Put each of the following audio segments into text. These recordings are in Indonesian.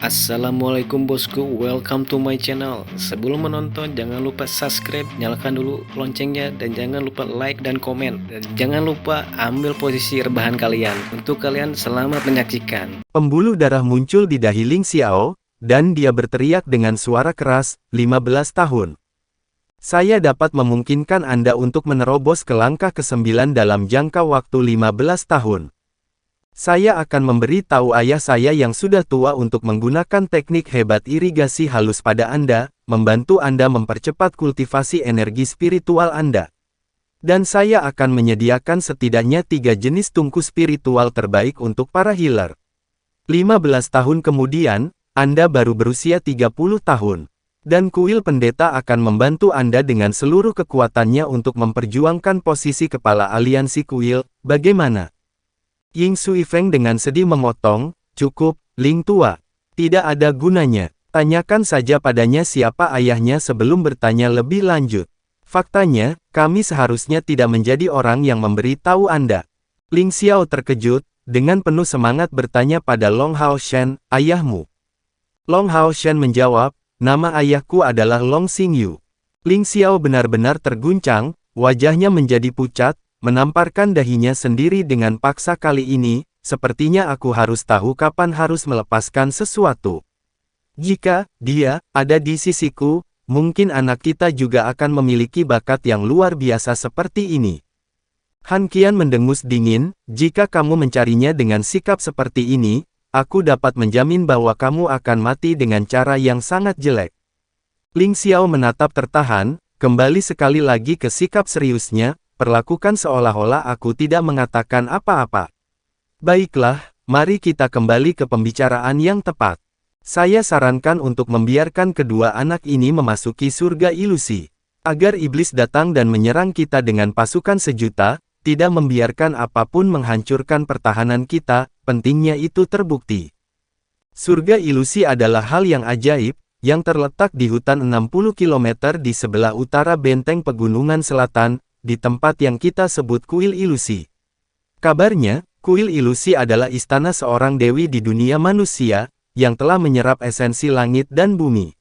Assalamualaikum bosku, welcome to my channel. Sebelum menonton jangan lupa subscribe, nyalakan dulu loncengnya, dan jangan lupa like dan komen. Dan jangan lupa ambil posisi rebahan kalian. Untuk kalian selamat menyaksikan. Pembuluh darah muncul di dahi Ling Xiao, dan dia berteriak dengan suara keras, 15 tahun. Saya dapat memungkinkan Anda untuk menerobos ke langkah ke-9 dalam jangka waktu 15 tahun. Saya akan memberi tahu ayah saya yang sudah tua untuk menggunakan teknik hebat irigasi halus pada Anda, membantu Anda mempercepat kultivasi energi spiritual Anda. Dan saya akan menyediakan setidaknya 3 jenis tungku spiritual terbaik untuk para healer. 15 tahun kemudian, Anda baru berusia 30 tahun. Dan kuil pendeta akan membantu Anda dengan seluruh kekuatannya untuk memperjuangkan posisi kepala aliansi kuil. Bagaimana? Ying Sui Feng dengan sedih memotong, "Cukup, Ling tua. Tidak ada gunanya. Tanyakan saja padanya siapa ayahnya sebelum bertanya lebih lanjut. Faktanya, kami seharusnya tidak menjadi orang yang memberi tahu Anda." Ling Xiao terkejut, dengan penuh semangat bertanya pada Long Hao Shen, "Ayahmu?" Long Hao Shen menjawab, "Nama ayahku adalah Long Xingyu." Ling Xiao benar-benar terguncang, wajahnya menjadi pucat, menamparkan dahinya sendiri dengan paksa. "Kali ini, sepertinya aku harus tahu kapan harus melepaskan sesuatu. Jika dia ada di sisiku, mungkin anak kita juga akan memiliki bakat yang luar biasa seperti ini." Han Qian mendengus dingin, "Jika kamu mencarinya dengan sikap seperti ini, aku dapat menjamin bahwa kamu akan mati dengan cara yang sangat jelek." Ling Xiao menatap tertahan, kembali sekali lagi ke sikap seriusnya, "Perlakukan seolah-olah aku tidak mengatakan apa-apa. Baiklah, mari kita kembali ke pembicaraan yang tepat. Saya sarankan untuk membiarkan kedua anak ini memasuki surga ilusi. Agar iblis datang dan menyerang kita dengan pasukan sejuta, tidak membiarkan apapun menghancurkan pertahanan kita, pentingnya itu terbukti. Surga ilusi adalah hal yang ajaib, yang terletak di hutan 60 km di sebelah utara benteng pegunungan selatan, di tempat yang kita sebut kuil ilusi. Kabarnya, kuil ilusi adalah istana seorang dewi di dunia manusia, yang telah menyerap esensi langit dan bumi.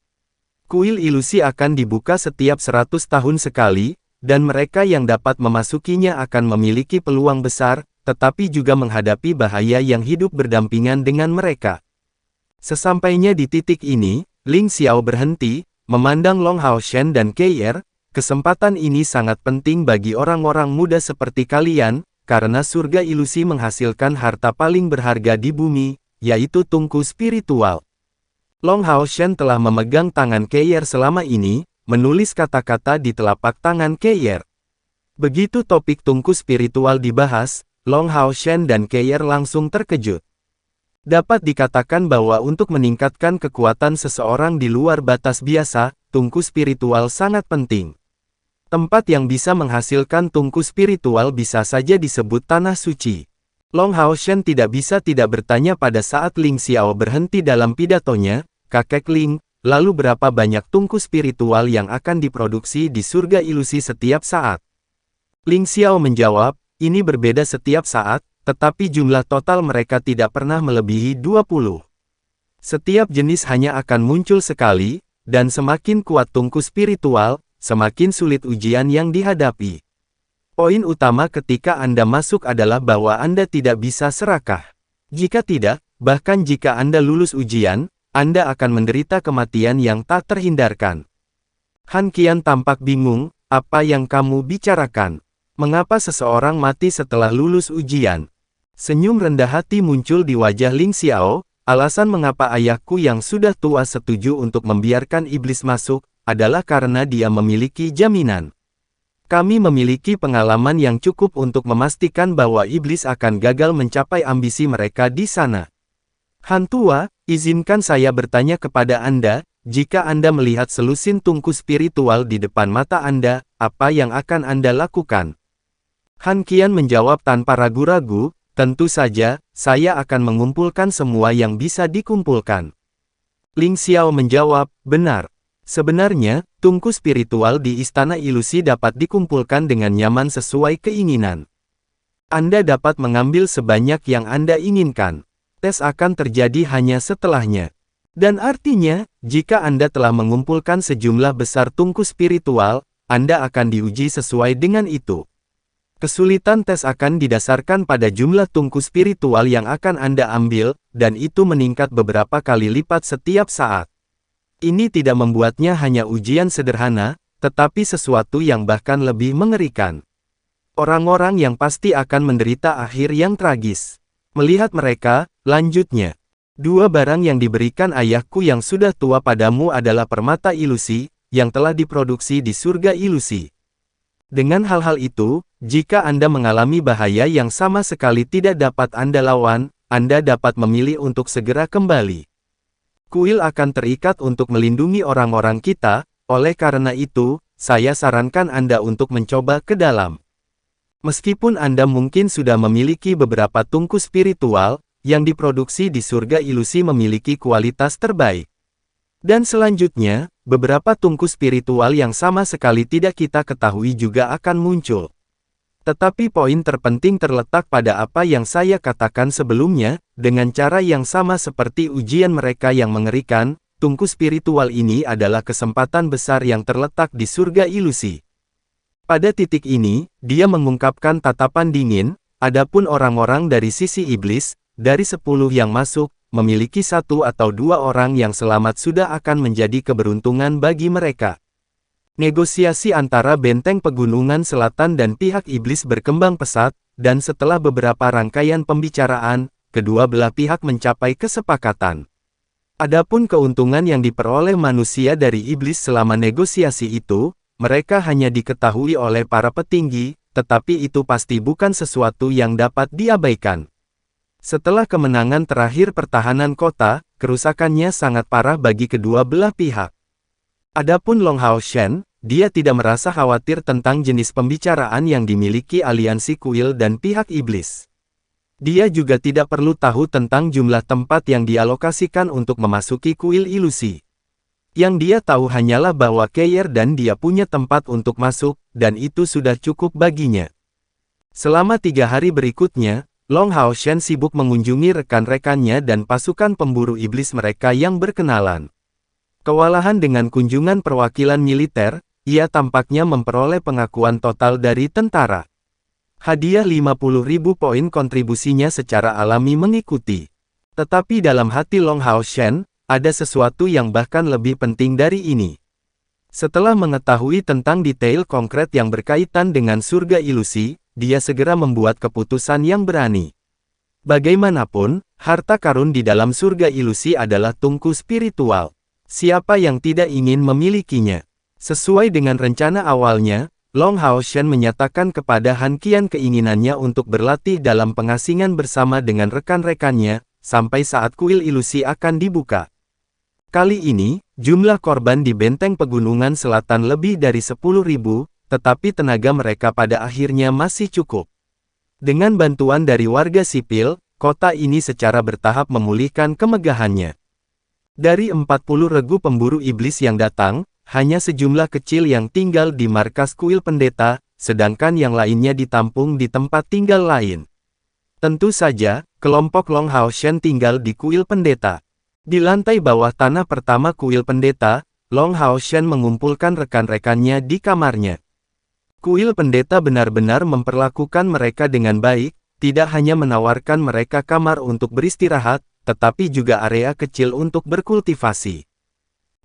Kuil ilusi akan dibuka setiap 100 tahun sekali, dan mereka yang dapat memasukinya akan memiliki peluang besar, tetapi juga menghadapi bahaya yang hidup berdampingan dengan mereka." Sesampainya di titik ini, Ling Xiao berhenti, memandang Long Hao Shen dan Keier. "Kesempatan ini sangat penting bagi orang-orang muda seperti kalian, karena surga ilusi menghasilkan harta paling berharga di bumi, yaitu tungku spiritual." Long Hao Shen telah memegang tangan Keier selama ini, menulis kata-kata di telapak tangan Keier. Begitu topik tungku spiritual dibahas, Long Hao Shen dan Keier langsung terkejut. Dapat dikatakan bahwa untuk meningkatkan kekuatan seseorang di luar batas biasa, tungku spiritual sangat penting. Tempat yang bisa menghasilkan tungku spiritual bisa saja disebut tanah suci. Long Hao Shen tidak bisa tidak bertanya pada saat Ling Xiao berhenti dalam pidatonya, "Kakek Ling, lalu berapa banyak tungku spiritual yang akan diproduksi di surga ilusi setiap saat?" Ling Xiao menjawab, "Ini berbeda setiap saat, tetapi jumlah total mereka tidak pernah melebihi 20. Setiap jenis hanya akan muncul sekali, dan semakin kuat tungku spiritual, semakin sulit ujian yang dihadapi. Poin utama ketika Anda masuk adalah bahwa Anda tidak bisa serakah. Jika tidak, bahkan jika Anda lulus ujian, Anda akan menderita kematian yang tak terhindarkan." Han Qian tampak bingung, "Apa yang kamu bicarakan? Mengapa seseorang mati setelah lulus ujian?" Senyum rendah hati muncul di wajah Ling Xiao, "Alasan mengapa ayahku yang sudah tua setuju untuk membiarkan iblis masuk, adalah karena dia memiliki jaminan. Kami memiliki pengalaman yang cukup untuk memastikan bahwa iblis akan gagal mencapai ambisi mereka di sana. Han tua, izinkan saya bertanya kepada Anda, jika Anda melihat selusin tungku spiritual di depan mata Anda, apa yang akan Anda lakukan?" Han Qian menjawab tanpa ragu-ragu, "Tentu saja, saya akan mengumpulkan semua yang bisa dikumpulkan." Ling Xiao menjawab, "Benar. Sebenarnya, tungku spiritual di istana ilusi dapat dikumpulkan dengan nyaman sesuai keinginan. Anda dapat mengambil sebanyak yang Anda inginkan. Tes akan terjadi hanya setelahnya. Dan artinya, jika Anda telah mengumpulkan sejumlah besar tungku spiritual, Anda akan diuji sesuai dengan itu. Kesulitan tes akan didasarkan pada jumlah tungku spiritual yang akan Anda ambil, dan itu meningkat beberapa kali lipat setiap saat. Ini tidak membuatnya hanya ujian sederhana, tetapi sesuatu yang bahkan lebih mengerikan. Orang-orang yang pasti akan menderita akhir yang tragis. Melihat mereka, lanjutnya. Dua barang yang diberikan ayahku yang sudah tua padamu adalah permata ilusi, yang telah diproduksi di surga ilusi. Dengan hal-hal itu, jika Anda mengalami bahaya yang sama sekali tidak dapat Anda lawan, Anda dapat memilih untuk segera kembali. Kuil akan terikat untuk melindungi orang-orang kita, oleh karena itu, saya sarankan Anda untuk mencoba ke dalam. Meskipun Anda mungkin sudah memiliki beberapa tungku spiritual, yang diproduksi di surga ilusi memiliki kualitas terbaik. Dan selanjutnya, beberapa tungku spiritual yang sama sekali tidak kita ketahui juga akan muncul. Tetapi poin terpenting terletak pada apa yang saya katakan sebelumnya, dengan cara yang sama seperti ujian mereka yang mengerikan, tungku spiritual ini adalah kesempatan besar yang terletak di surga ilusi. Pada titik ini, dia mengungkapkan tatapan dingin, adapun orang-orang dari sisi iblis, dari 10 yang masuk, memiliki 1 atau 2 orang yang selamat sudah akan menjadi keberuntungan bagi mereka. Negosiasi antara benteng pegunungan selatan dan pihak iblis berkembang pesat, dan setelah beberapa rangkaian pembicaraan, kedua belah pihak mencapai kesepakatan. Adapun keuntungan yang diperoleh manusia dari iblis selama negosiasi itu, mereka hanya diketahui oleh para petinggi, tetapi itu pasti bukan sesuatu yang dapat diabaikan. Setelah kemenangan terakhir pertahanan kota, kerusakannya sangat parah bagi kedua belah pihak. Adapun Long Hao Shen, dia tidak merasa khawatir tentang jenis pembicaraan yang dimiliki aliansi kuil dan pihak iblis. Dia juga tidak perlu tahu tentang jumlah tempat yang dialokasikan untuk memasuki kuil ilusi. Yang dia tahu hanyalah bahwa Keir dan dia punya tempat untuk masuk, dan itu sudah cukup baginya. Selama 3 hari berikutnya, Long Hao Shen sibuk mengunjungi rekan-rekannya dan pasukan pemburu iblis mereka yang berkenalan. Kewalahan dengan kunjungan perwakilan militer, ia tampaknya memperoleh pengakuan total dari tentara. Hadiah 50.000 poin kontribusinya secara alami mengikuti. Tetapi dalam hati Long Hao Shen, ada sesuatu yang bahkan lebih penting dari ini. Setelah mengetahui tentang detail konkret yang berkaitan dengan surga ilusi, dia segera membuat keputusan yang berani. Bagaimanapun, harta karun di dalam surga ilusi adalah tungku spiritual. Siapa yang tidak ingin memilikinya? Sesuai dengan rencana awalnya, Long Hao Shen menyatakan kepada Han Qian keinginannya untuk berlatih dalam pengasingan bersama dengan rekan-rekannya, sampai saat kuil ilusi akan dibuka. Kali ini, jumlah korban di benteng pegunungan selatan lebih dari 10.000, tetapi tenaga mereka pada akhirnya masih cukup. Dengan bantuan dari warga sipil, kota ini secara bertahap memulihkan kemegahannya. Dari 40 regu pemburu iblis yang datang, hanya sejumlah kecil yang tinggal di markas kuil pendeta, sedangkan yang lainnya ditampung di tempat tinggal lain. Tentu saja, kelompok Long Hao Shen tinggal di kuil pendeta. Di lantai bawah tanah pertama kuil pendeta, Long Hao Shen mengumpulkan rekan-rekannya di kamarnya. Kuil pendeta benar-benar memperlakukan mereka dengan baik, tidak hanya menawarkan mereka kamar untuk beristirahat, tetapi juga area kecil untuk berkultivasi.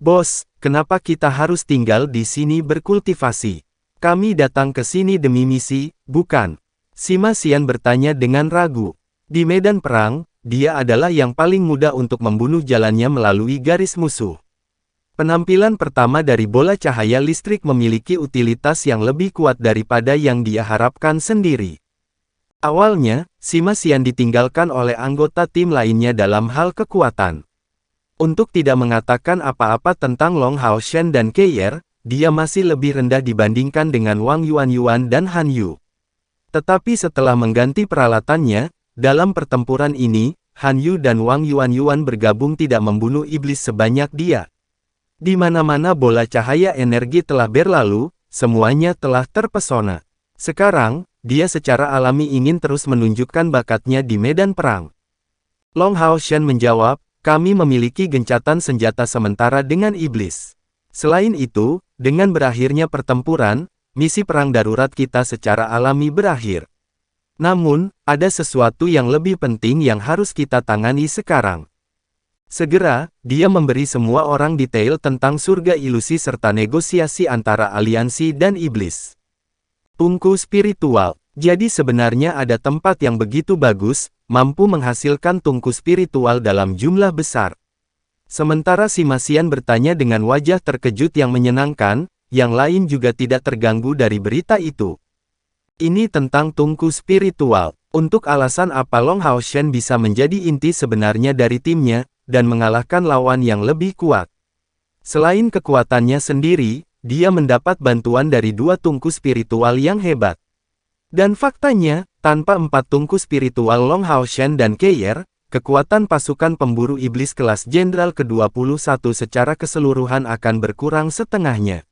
Bos, kenapa kita harus tinggal di sini berkultivasi? Kami datang ke sini demi misi, bukan? Sima Xian bertanya dengan ragu. Di medan perang, dia adalah yang paling mudah untuk membunuh jalannya melalui garis musuh. Penampilan pertama dari bola cahaya listrik memiliki utilitas yang lebih kuat daripada yang dia harapkan sendiri. Awalnya, Sima Xian ditinggalkan oleh anggota tim lainnya dalam hal kekuatan. Untuk tidak mengatakan apa-apa tentang Long Hao Shen dan Keir, dia masih lebih rendah dibandingkan dengan Wang Yuan dan Han Yu. Tetapi setelah mengganti peralatannya, dalam pertempuran ini, Han Yu dan Wang Yuan bergabung tidak membunuh iblis sebanyak dia. Di mana-mana bola cahaya energi telah berlalu, semuanya telah terpesona. Sekarang, dia secara alami ingin terus menunjukkan bakatnya di medan perang. Long Hao Shen menjawab, Kami memiliki gencatan senjata sementara dengan iblis. Selain itu, dengan berakhirnya pertempuran, misi perang darurat kita secara alami berakhir. Namun, ada sesuatu yang lebih penting yang harus kita tangani sekarang. Segera, dia memberi semua orang detail tentang surga ilusi serta negosiasi antara aliansi dan iblis. Tungku spiritual. Jadi sebenarnya ada tempat yang begitu bagus, mampu menghasilkan tungku spiritual dalam jumlah besar. Sementara si Masian bertanya dengan wajah terkejut yang menyenangkan, yang lain juga tidak terganggu dari berita itu. Ini tentang tungku spiritual. Untuk alasan apa Long Hao Shen bisa menjadi inti sebenarnya dari timnya, dan mengalahkan lawan yang lebih kuat. Selain kekuatannya sendiri, dia mendapat bantuan dari 2 tungku spiritual yang hebat. Dan faktanya, tanpa 4 tungku spiritual Long Hao Shen dan Keyer, kekuatan pasukan pemburu iblis kelas jenderal ke-21 secara keseluruhan akan berkurang setengahnya.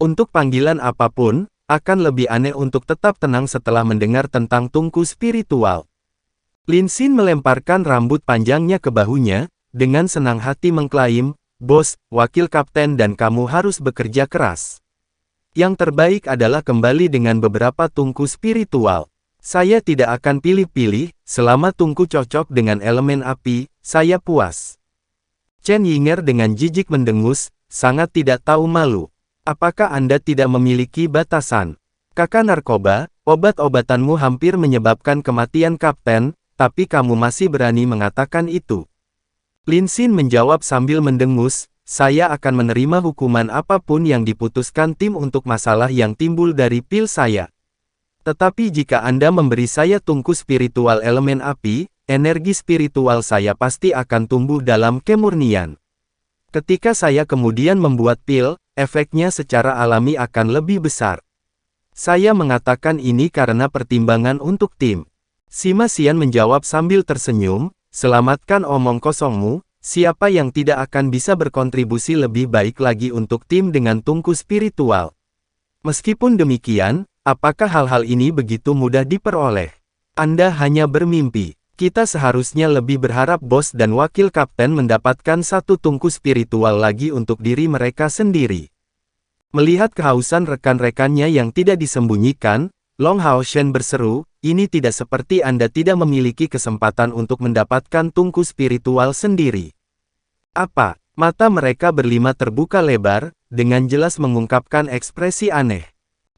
Untuk panggilan apapun, akan lebih aneh untuk tetap tenang setelah mendengar tentang tungku spiritual. Lin Xin melemparkan rambut panjangnya ke bahunya, dengan senang hati mengklaim, "Bos, wakil kapten dan kamu harus bekerja keras. Yang terbaik adalah kembali dengan beberapa tungku spiritual. Saya tidak akan pilih-pilih, selama tungku cocok dengan elemen api, saya puas." Chen Yinger dengan jijik mendengus, sangat tidak tahu malu. Apakah Anda tidak memiliki batasan? Kakak narkoba, obat-obatanmu hampir menyebabkan kematian kapten, tapi kamu masih berani mengatakan itu. Lin Xin menjawab sambil mendengus, "Saya akan menerima hukuman apapun yang diputuskan tim untuk masalah yang timbul dari pil saya. Tetapi jika Anda memberi saya tungku spiritual elemen api, energi spiritual saya pasti akan tumbuh dalam kemurnian. Ketika saya kemudian membuat pil, efeknya secara alami akan lebih besar. Saya mengatakan ini karena pertimbangan untuk tim." Si Masian menjawab sambil tersenyum, "Selamatkan omong kosongmu. Siapa yang tidak akan bisa berkontribusi lebih baik lagi untuk tim dengan tungku spiritual? Meskipun demikian, apakah hal-hal ini begitu mudah diperoleh? Anda hanya bermimpi. Kita seharusnya lebih berharap bos dan wakil kapten mendapatkan 1 tungku spiritual lagi untuk diri mereka sendiri." Melihat kehausan rekan-rekannya yang tidak disembunyikan, Long Hao Shen berseru, "Ini tidak seperti Anda tidak memiliki kesempatan untuk mendapatkan tungku spiritual sendiri." Apa? Mata mereka berlima terbuka lebar, dengan jelas mengungkapkan ekspresi aneh.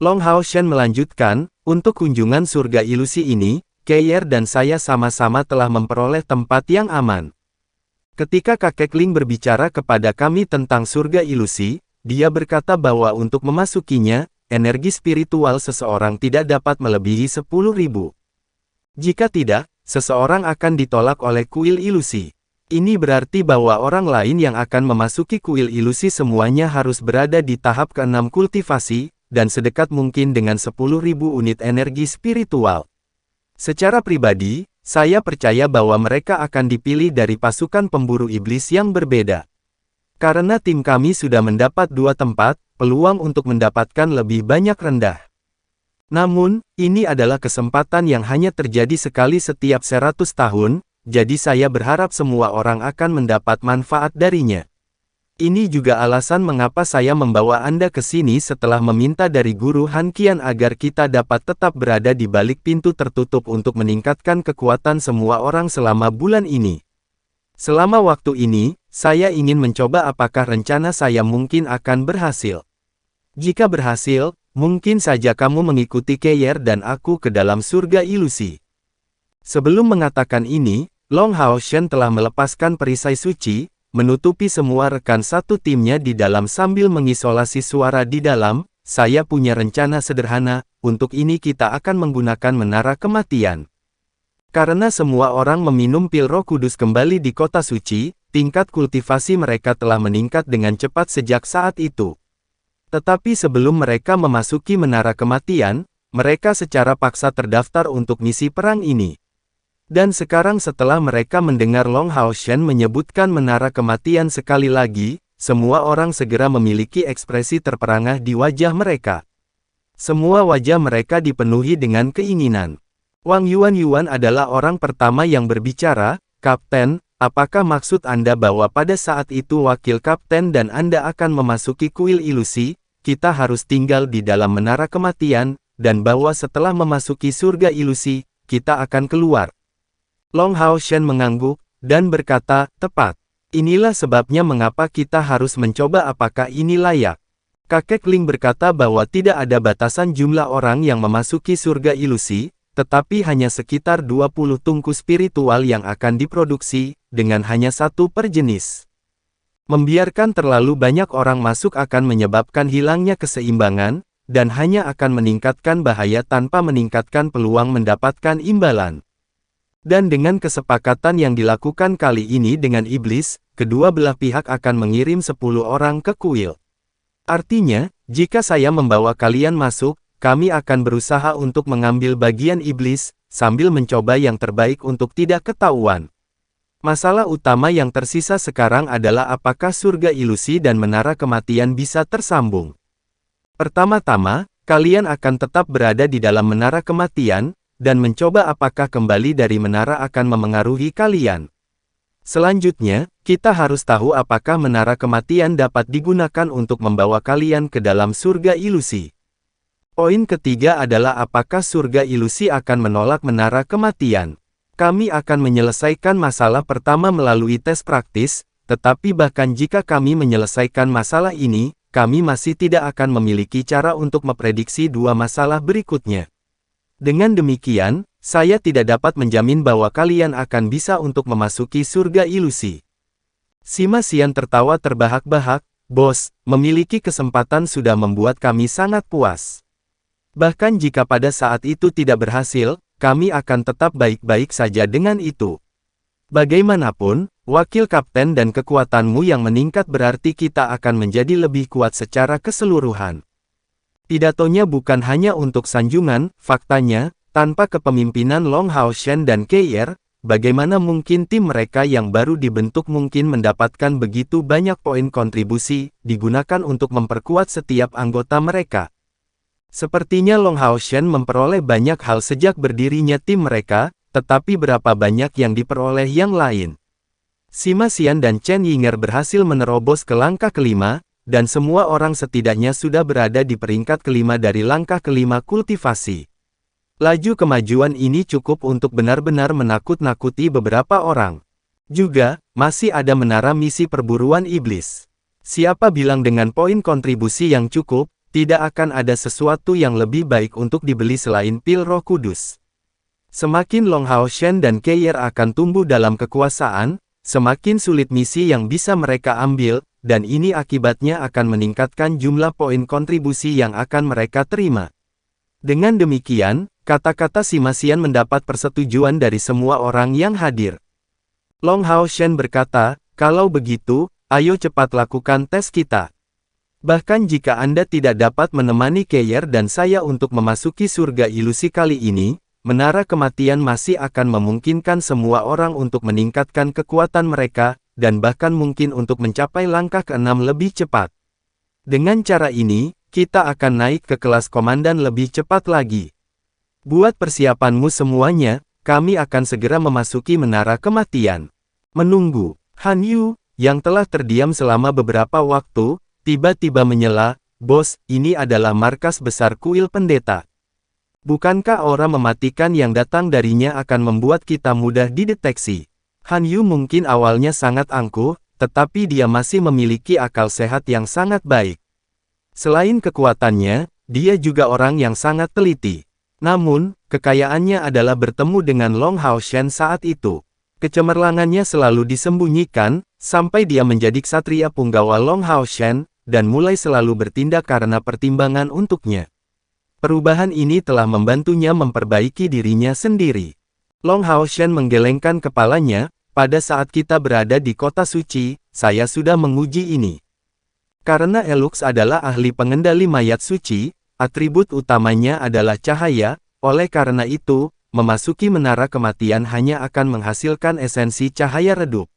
Long Hao Shen melanjutkan, "Untuk kunjungan surga ilusi ini, Keyer dan saya sama-sama telah memperoleh tempat yang aman. Ketika kakek Ling berbicara kepada kami tentang surga ilusi, dia berkata bahwa untuk memasukinya, energi spiritual seseorang tidak dapat melebihi 10.000. Jika tidak, seseorang akan ditolak oleh kuil ilusi. Ini berarti bahwa orang lain yang akan memasuki kuil ilusi semuanya harus berada di tahap ke-6 kultivasi, dan sedekat mungkin dengan 10.000 unit energi spiritual. Secara pribadi, saya percaya bahwa mereka akan dipilih dari pasukan pemburu iblis yang berbeda. Karena tim kami sudah mendapat 2 tempat, peluang untuk mendapatkan lebih banyak rendah. Namun, ini adalah kesempatan yang hanya terjadi sekali setiap 100 tahun, jadi saya berharap semua orang akan mendapat manfaat darinya. Ini juga alasan mengapa saya membawa Anda ke sini setelah meminta dari Guru Han Qian agar kita dapat tetap berada di balik pintu tertutup untuk meningkatkan kekuatan semua orang selama bulan ini. Selama waktu ini, saya ingin mencoba apakah rencana saya mungkin akan berhasil. Jika berhasil, mungkin saja kamu mengikuti Keyer dan aku ke dalam surga ilusi." Sebelum mengatakan ini, Long Hao Shen telah melepaskan perisai suci, menutupi semua rekan satu timnya di dalam sambil mengisolasi suara di dalam, "Saya punya rencana sederhana, untuk ini kita akan menggunakan menara kematian. Karena semua orang meminum pil Roh Kudus kembali di kota suci, tingkat kultivasi mereka telah meningkat dengan cepat sejak saat itu. Tetapi sebelum mereka memasuki menara kematian, mereka secara paksa terdaftar untuk misi perang ini. Dan sekarang setelah mereka mendengar Long Hao Shen menyebutkan menara kematian sekali lagi, semua orang segera memiliki ekspresi terperangah di wajah mereka. Semua wajah mereka dipenuhi dengan keinginan. Wang Yuan adalah orang pertama yang berbicara, "Kapten, apakah maksud Anda bahwa pada saat itu wakil kapten dan Anda akan memasuki kuil ilusi, kita harus tinggal di dalam menara kematian, dan bahwa setelah memasuki surga ilusi, kita akan keluar? Long Hao Shen mengangguk, dan berkata, tepat. Inilah sebabnya mengapa kita harus mencoba apakah ini layak. Kakek Ling berkata bahwa tidak ada batasan jumlah orang yang memasuki surga ilusi, tetapi hanya sekitar 20 tungku spiritual yang akan diproduksi, dengan hanya satu per jenis. Membiarkan terlalu banyak orang masuk akan menyebabkan hilangnya keseimbangan, dan hanya akan meningkatkan bahaya tanpa meningkatkan peluang mendapatkan imbalan. Dan dengan kesepakatan yang dilakukan kali ini dengan iblis, kedua belah pihak akan mengirim 10 orang ke kuil. Artinya, jika saya membawa kalian masuk, kami akan berusaha untuk mengambil bagian iblis, sambil mencoba yang terbaik untuk tidak ketahuan. Masalah utama yang tersisa sekarang adalah apakah surga ilusi dan menara kematian bisa tersambung. Pertama-tama, kalian akan tetap berada di dalam menara kematian, dan mencoba apakah kembali dari menara akan memengaruhi kalian. Selanjutnya, kita harus tahu apakah menara kematian dapat digunakan untuk membawa kalian ke dalam surga ilusi. Poin ketiga adalah apakah surga ilusi akan menolak menara kematian. Kami akan menyelesaikan masalah pertama melalui tes praktis, tetapi bahkan jika kami menyelesaikan masalah ini, kami masih tidak akan memiliki cara untuk memprediksi dua masalah berikutnya. Dengan demikian, saya tidak dapat menjamin bahwa kalian akan bisa untuk memasuki surga ilusi. Sima Xian tertawa terbahak-bahak, bos, memiliki kesempatan sudah membuat kami sangat puas. Bahkan jika pada saat itu tidak berhasil, kami akan tetap baik-baik saja dengan itu. Bagaimanapun, wakil kapten dan kekuatanmu yang meningkat berarti kita akan menjadi lebih kuat secara keseluruhan. Pidatonya bukan hanya untuk sanjungan, faktanya, tanpa kepemimpinan Long Hao Shen dan Keir, bagaimana mungkin tim mereka yang baru dibentuk mungkin mendapatkan begitu banyak poin kontribusi, digunakan untuk memperkuat setiap anggota mereka. Sepertinya Long Hao Shen memperoleh banyak hal sejak berdirinya tim mereka, tetapi berapa banyak yang diperoleh yang lain. Sima Xian dan Chen Yinger berhasil menerobos ke langkah kelima, dan semua orang setidaknya sudah berada di peringkat kelima dari langkah kelima kultivasi. Laju kemajuan ini cukup untuk benar-benar menakut-nakuti beberapa orang. Juga, masih ada menara misi perburuan iblis. Siapa bilang dengan poin kontribusi yang cukup, tidak akan ada sesuatu yang lebih baik untuk dibeli selain pil Roh Kudus. Semakin Long Hao Shen dan Keir akan tumbuh dalam kekuasaan, semakin sulit misi yang bisa mereka ambil, dan ini akibatnya akan meningkatkan jumlah poin kontribusi yang akan mereka terima. Dengan demikian, kata-kata Sima Xian mendapat persetujuan dari semua orang yang hadir. Long Hao Shen berkata, kalau begitu, ayo cepat lakukan tes kita. Bahkan jika Anda tidak dapat menemani Keir dan saya untuk memasuki surga ilusi kali ini, menara kematian masih akan memungkinkan semua orang untuk meningkatkan kekuatan mereka, dan bahkan mungkin untuk mencapai langkah ke-6 lebih cepat. Dengan cara ini, kita akan naik ke kelas komandan lebih cepat lagi. Buat persiapanmu semuanya, kami akan segera memasuki menara kematian. Menunggu, Han Yu, yang telah terdiam selama beberapa waktu, tiba-tiba menyela, bos, ini adalah markas besar kuil pendeta. Bukankah aura mematikan yang datang darinya akan membuat kita mudah dideteksi? Han Yu mungkin awalnya sangat angkuh, tetapi dia masih memiliki akal sehat yang sangat baik. Selain kekuatannya, dia juga orang yang sangat teliti. Namun, kekayaannya adalah bertemu dengan Long Hao Shen saat itu. Kecemerlangannya selalu disembunyikan, sampai dia menjadi ksatria punggawa Long Hao Shen, dan mulai selalu bertindak karena pertimbangan untuknya. Perubahan ini telah membantunya memperbaiki dirinya sendiri. Long Hao Shen menggelengkan kepalanya, pada saat kita berada di kota suci, saya sudah menguji ini. Karena Elux adalah ahli pengendali mayat suci, atribut utamanya adalah cahaya, oleh karena itu, memasuki menara kematian hanya akan menghasilkan esensi cahaya redup.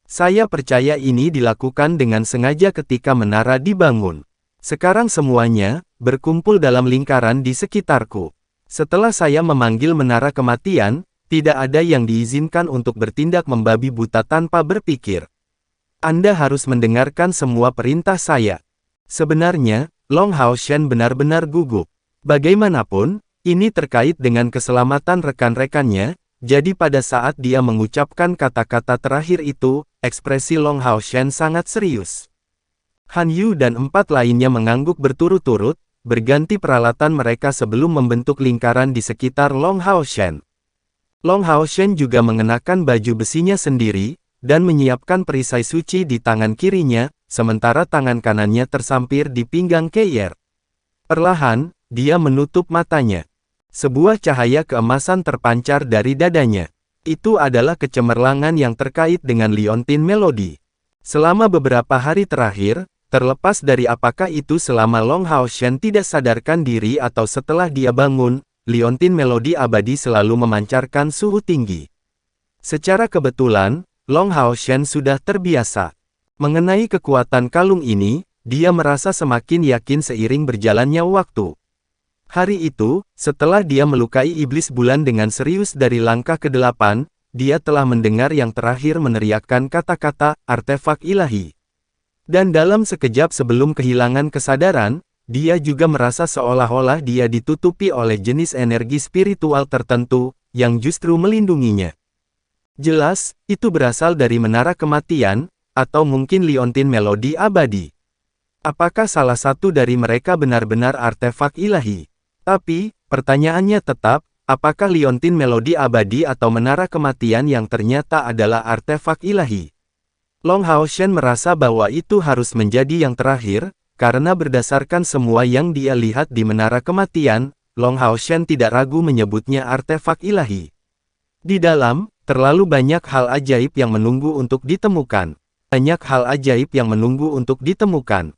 Saya percaya ini dilakukan dengan sengaja ketika menara dibangun. Sekarang semuanya, berkumpul dalam lingkaran di sekitarku. Setelah saya memanggil menara kematian, Tidak ada yang diizinkan untuk bertindak membabi buta tanpa berpikir. Anda harus mendengarkan semua perintah saya. Sebenarnya, Long Hao Shen benar-benar gugup. Bagaimanapun, ini terkait dengan keselamatan rekan-rekannya, jadi pada saat dia mengucapkan kata-kata terakhir itu, ekspresi Long Hao Shen sangat serius. Han Yu dan 4 lainnya mengangguk berturut-turut, berganti peralatan mereka sebelum membentuk lingkaran di sekitar Long Hao Shen. Long Hao Shen juga mengenakan baju besinya sendiri, dan menyiapkan perisai suci di tangan kirinya, sementara tangan kanannya tersampir di pinggang Keier. Perlahan, dia menutup matanya. Sebuah cahaya keemasan terpancar dari dadanya. Itu adalah kecemerlangan yang terkait dengan Liontin Melody. Selama beberapa hari terakhir, terlepas dari apakah itu selama Long Hao Shen tidak sadarkan diri atau setelah dia bangun, Liontin Melody abadi selalu memancarkan suhu tinggi. Secara kebetulan, Long Hao Shen sudah terbiasa. Mengenai kekuatan kalung ini, dia merasa semakin yakin seiring berjalannya waktu. Hari itu, setelah dia melukai iblis bulan dengan serius dari langkah ke-8, dia telah mendengar yang terakhir meneriakkan kata-kata, artefak ilahi. Dan dalam sekejap sebelum kehilangan kesadaran, dia juga merasa seolah-olah dia ditutupi oleh jenis energi spiritual tertentu, yang justru melindunginya. Jelas, itu berasal dari menara kematian, atau mungkin Liontin Melody abadi. Apakah salah satu dari mereka benar-benar artefak ilahi? Tapi, pertanyaannya tetap, apakah Liontin Melody abadi atau menara kematian yang ternyata adalah artefak ilahi? Long Hao Shen merasa bahwa itu harus menjadi yang terakhir, karena berdasarkan semua yang dia lihat di menara kematian, Long Hao Shen tidak ragu menyebutnya artefak ilahi. Di dalam, terlalu banyak hal ajaib yang menunggu untuk ditemukan. Banyak hal ajaib yang menunggu untuk ditemukan.